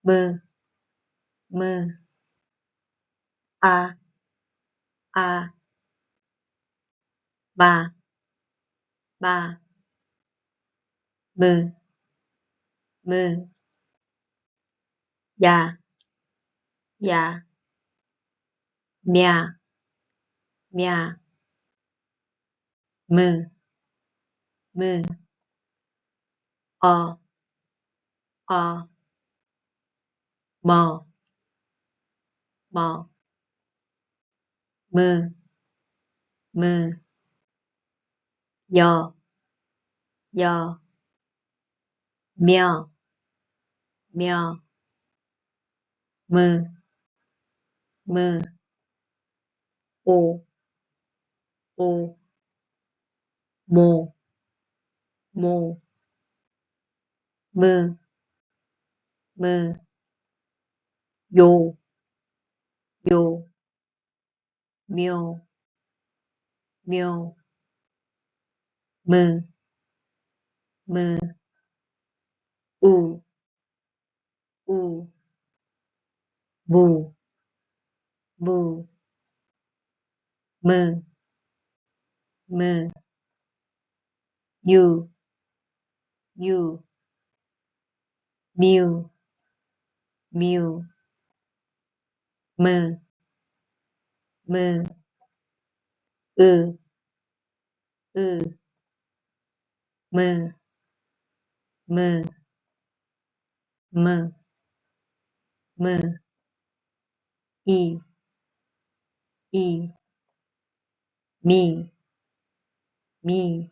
mơ, mơ, a, a, ba, ba, mơ, mơ, ya, ya, m야, m야, mơ, mơ, 어, 어, 뭐, 뭐, mơ, mơ, 여, 여, 며, 며, mơ, mơ, 오, 오, 모, 모, mơ, mơ, 요, 요, 묘, 묘, mơ, mơ, 우, 우, 무, 무, mơ, mơ, 유, 유, 미우, 미우, mơ, mơ, ư, ư, mơ, mơ, mơ, mơ, 이, 이, 미, 미,